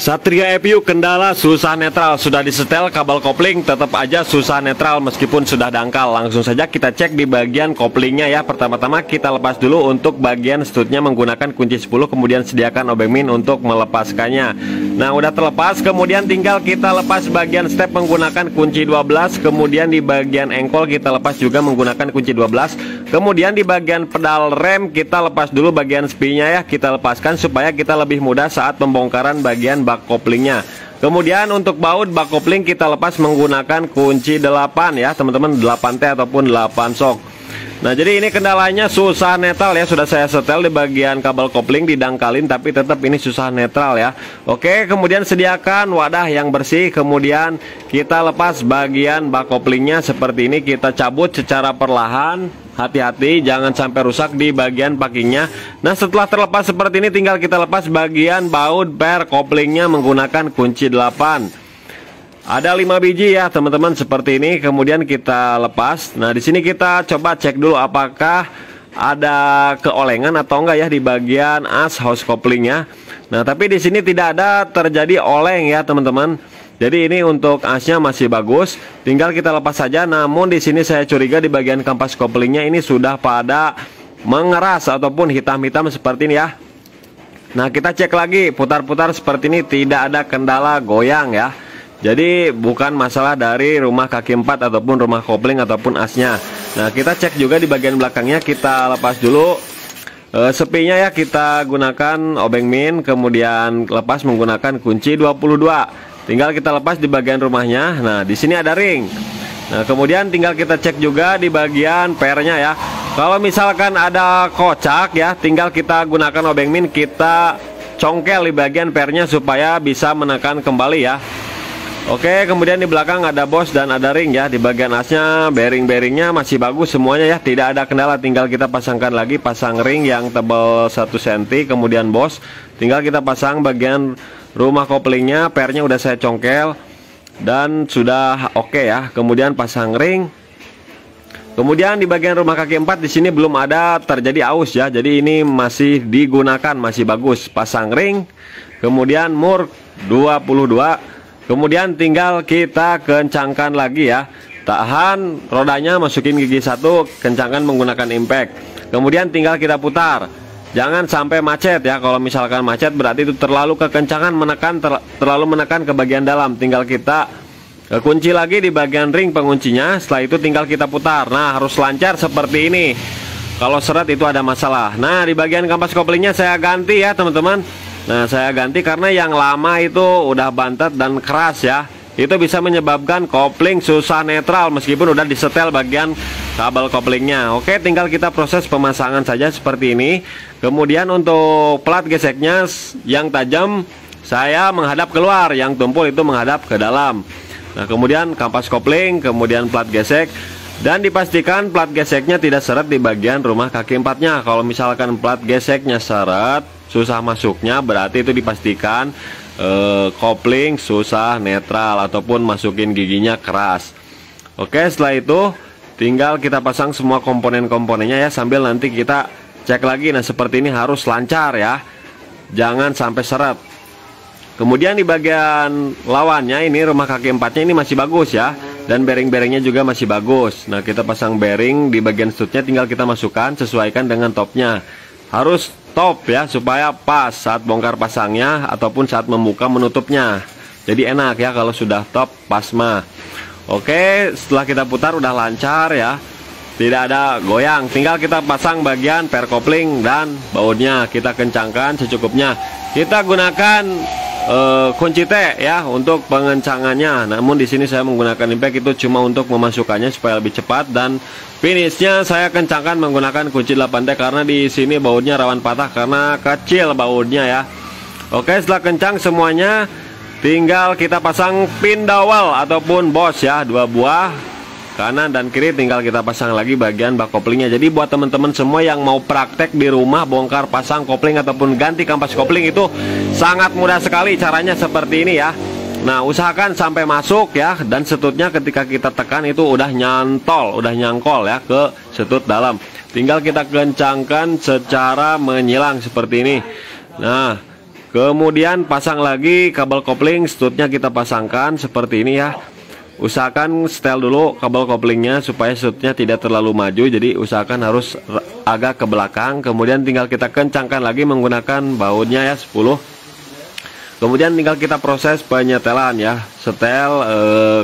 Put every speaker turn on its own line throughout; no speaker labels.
Satria EPU kendala susah netral, sudah disetel kabel kopling tetap aja susah netral meskipun sudah dangkal. Langsung saja kita cek di bagian koplingnya ya. Pertama-tama kita lepas dulu untuk bagian stutnya menggunakan kunci 10, kemudian sediakan obeng min untuk melepaskannya. Nah udah terlepas, kemudian tinggal kita lepas bagian step menggunakan kunci 12, kemudian di bagian engkol kita lepas juga menggunakan kunci 12. Kemudian di bagian pedal rem kita lepas dulu bagian spinya ya, kita lepaskan supaya kita lebih mudah saat pembongkaran bagian bak koplingnya. Kemudian untuk baut bak kopling kita lepas menggunakan kunci 8 ya teman-teman, 8T ataupun 8 sok. Nah jadi ini kendalanya susah netral ya, sudah saya setel di bagian kabel kopling didangkalin tapi tetap ini susah netral ya. Oke, kemudian sediakan wadah yang bersih, kemudian kita lepas bagian bak koplingnya seperti ini, kita cabut secara perlahan. Hati-hati jangan sampai rusak di bagian packingnya. Nah setelah terlepas seperti ini tinggal kita lepas bagian baut per koplingnya menggunakan kunci 8. Ada 5 biji ya teman-teman seperti ini, kemudian kita lepas. Nah di sini kita coba cek dulu apakah ada keolengan atau enggak ya di bagian as house koplingnya. Nah tapi di sini tidak ada terjadi oleng ya teman-teman. Jadi ini untuk asnya masih bagus, tinggal kita lepas saja. Namun di sini saya curiga di bagian kampas koplingnya ini sudah pada mengeras ataupun hitam-hitam seperti ini ya. Nah kita cek lagi, putar-putar seperti ini, tidak ada kendala goyang ya. Jadi bukan masalah dari rumah kaki 4 ataupun rumah kopling ataupun asnya. Nah kita cek juga di bagian belakangnya, kita lepas dulu sepinya ya, kita gunakan obeng min, kemudian lepas menggunakan kunci 22. Tinggal kita lepas di bagian rumahnya. Nah di sini ada ring. Nah kemudian tinggal kita cek juga di bagian pernya ya. Kalau misalkan ada kocak ya, tinggal kita gunakan obeng min, kita congkel di bagian pernya supaya bisa menekan kembali ya. Oke, kemudian di belakang ada bos dan ada ring ya. Di bagian asnya bearing-bearingnya masih bagus semuanya ya, tidak ada kendala. Tinggal kita pasangkan lagi, pasang ring yang tebal 1 cm, kemudian bos. Tinggal kita pasang bagian rumah koplingnya, pernya udah saya congkel dan sudah oke ya. Kemudian pasang ring. Kemudian di bagian rumah kaki 4 di sini belum ada terjadi aus ya. Jadi ini masih digunakan, masih bagus. Pasang ring. Kemudian mur 22. Kemudian tinggal kita kencangkan lagi ya. Tahan rodanya, masukin gigi 1, kencangkan menggunakan impact. Kemudian tinggal kita putar. Jangan sampai macet ya. Kalau misalkan macet berarti itu terlalu kekencangan menekan, terlalu menekan ke bagian dalam. Tinggal kita kunci lagi di bagian ring penguncinya. Setelah itu tinggal kita putar. Nah harus lancar seperti ini. Kalau seret itu ada masalah. Nah di bagian kampas koplingnya saya ganti ya teman-teman. Nah saya ganti karena yang lama itu udah bantet dan keras ya. Itu bisa menyebabkan kopling susah netral meskipun udah disetel bagian kabel koplingnya. Oke, tinggal kita proses pemasangan saja seperti ini. Kemudian untuk plat geseknya yang tajam saya menghadap keluar, yang tumpul itu menghadap ke dalam. Nah kemudian kampas kopling, kemudian plat gesek. Dan dipastikan plat geseknya tidak seret di bagian rumah kaki 4-nya. Kalau misalkan plat geseknya seret, susah masuknya, berarti itu dipastikan kopling susah netral ataupun masukin giginya keras. Oke, setelah itu tinggal kita pasang semua komponen-komponennya ya, sambil nanti kita cek lagi. Nah seperti ini harus lancar ya, jangan sampai seret. Kemudian di bagian lawannya ini rumah kaki 4-nya ini masih bagus ya, dan bearing-bearingnya juga masih bagus. Nah kita pasang bearing di bagian stutnya, tinggal kita masukkan sesuaikan dengan topnya. Harus top ya supaya pas saat bongkar pasangnya ataupun saat membuka menutupnya. Jadi enak ya kalau sudah top pas mah. Oke, setelah kita putar udah lancar ya, tidak ada goyang. Tinggal kita pasang bagian per kopling dan bautnya, kita kencangkan secukupnya. Kita gunakan kunci T ya untuk pengencangannya. Namun di sini saya menggunakan impact, itu cuma untuk memasukkannya supaya lebih cepat, dan finishnya saya kencangkan menggunakan kunci 8T karena di sini bautnya rawan patah karena kecil bautnya ya. Oke, setelah kencang semuanya tinggal kita pasang pin dowel ataupun bos ya, 2 buah kanan dan kiri, tinggal kita pasang lagi bagian bak koplingnya. Jadi buat teman-teman semua yang mau praktek di rumah bongkar pasang kopling ataupun ganti kampas kopling itu sangat mudah sekali caranya seperti ini ya. Nah usahakan sampai masuk ya, dan setutnya ketika kita tekan itu udah nyantol, udah nyangkol ya ke setut dalam. Tinggal kita kencangkan secara menyilang seperti ini. Nah Kemudian pasang lagi kabel kopling, stutnya kita pasangkan seperti ini ya. Usahakan setel dulu kabel koplingnya supaya stutnya tidak terlalu maju, jadi usahakan harus agak ke belakang. Kemudian tinggal kita kencangkan lagi menggunakan bautnya ya 10. Kemudian tinggal kita proses penyetelan ya, setel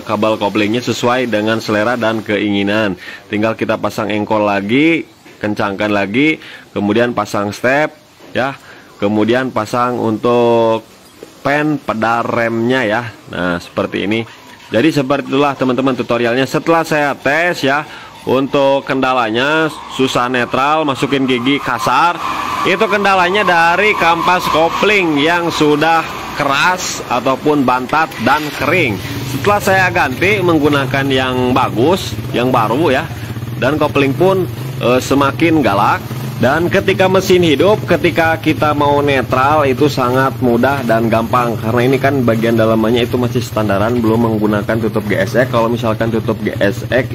kabel koplingnya sesuai dengan selera dan keinginan. Tinggal kita pasang engkol lagi, kencangkan lagi, kemudian pasang step ya, kemudian pasang untuk pen pedal remnya ya. Nah seperti ini. Jadi seperti itulah teman-teman tutorialnya. Setelah saya tes ya, untuk kendalanya susah netral, masukin gigi kasar. Itu kendalanya dari kampas kopling yang sudah keras ataupun bantat dan kering. Setelah saya ganti menggunakan yang bagus, yang baru ya, dan kopling pun semakin galak. Dan ketika mesin hidup, ketika kita mau netral itu sangat mudah dan gampang, karena ini kan bagian dalamannya itu masih standaran, belum menggunakan tutup GSX. Kalau misalkan tutup GSX